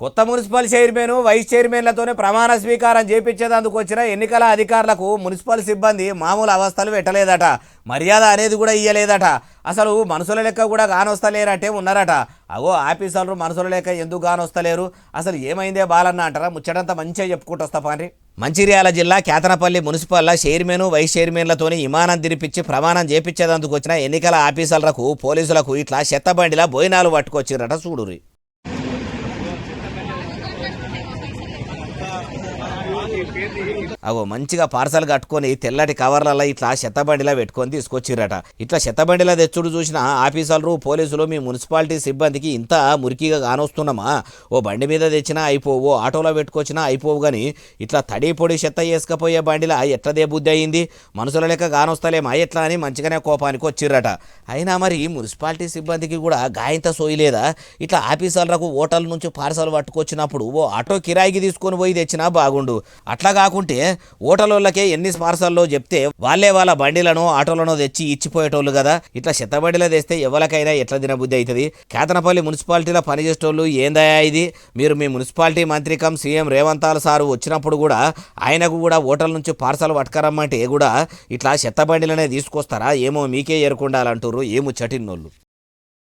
కొత్త municipal chairman vice చైర్మన్లతోనే ప్రమాణ స్వీకారం చేపించేందుకు వచ్చిన ఎన్నికల అధికారులకు మున్సిపల్ సిబ్బంది మామూలు అవస్థలు పెట్టలేదట. మర్యాద అనేది కూడా ఇయ్యలేదట. అసలు మనుషుల లెక్క కూడా కానొస్తలేరంటే ఉన్నారట. అగో ఆఫీసర్లు మనుషుల లెక్క ఎందుకు కానొస్తలేరు, అసలు ఏమైందే బాలన్న అంటారా? ముచ్చటంతా మంచిగా చెప్పుకుంటూ వస్తా పాండ్రి. మంచిర్యాల జిల్లా కేతనపల్లి మున్సిపల్లో చైర్మన్ వైస్ చైర్మన్లతోని విమానం తినిపించి ప్రమాణం చేపించేందుకు వచ్చిన ఎన్నికల ఆఫీసర్లకు పోలీసులకు ఇట్లా చెత్తబండిలా భోజనాలు పట్టుకొచ్చిరట. చూడురి. అగో మంచిగా పార్సల్ కట్టుకొని తెల్లటి కవర్లలో ఇట్లా చెత్తబండిలా పెట్టుకొని తీసుకొచ్చిరట. ఇట్లా చెత్తబండిలా తెచ్చుడు చూసిన ఆఫీసర్లు పోలీసులు మీ మున్సిపాలిటీ సిబ్బందికి ఇంత మురికిగా కానొస్తున్నామా, ఓ బండి మీద తెచ్చినా అయిపోవు, ఆటోలో పెట్టుకొచ్చినా అయిపోవు, కానీ ఇట్లా తడి పొడి చెత్త వేసుకపోయే బండిలా ఎట్లదే బుద్ధి అయింది, మనుషుల లెక్క కానొస్తలేమా ఎట్లా అని మంచిగానే కోపానికి వచ్చిర్రట. అయినా మరి మున్సిపాలిటీ సిబ్బందికి కూడా గాయంత సోయలేదా? ఇట్లా ఆఫీసర్లకు హోటల్ నుంచి పార్సల్ పట్టుకొచ్చినప్పుడు ఓ ఆటో కిరాయికి తీసుకొని పోయి తెచ్చినా బాగుండు. అట్లా కాకుంటే హోటళ్ళకే ఎన్ని పార్సల్లో చెప్తే వాళ్ళే వాళ్ళ బండిలను ఆటోలను తెచ్చి ఇచ్చిపోయేటోళ్ళు కదా. ఇట్లా చెత్తబండిలో తెస్తే ఎవరికైనా ఎట్లా తినబుద్ధి అవుతుంది? కేతనపల్లి మున్సిపాలిటీలో పనిచేసేటోళ్ళు ఏందయా ఇది? మీరు మీ మున్సిపాలిటీ మంత్రికం సీఎం రేవంత్ సారు వచ్చినప్పుడు కూడా ఆయనకు కూడా హోటల్ నుంచి పార్సల్ పట్టుకరమ్మంటే కూడా ఇట్లా చెత్తబండిలనే తీసుకొస్తారా? ఏమో మీకే ఎరుకుండాలంటారు. ఏమో చటిన్నోళ్ళు.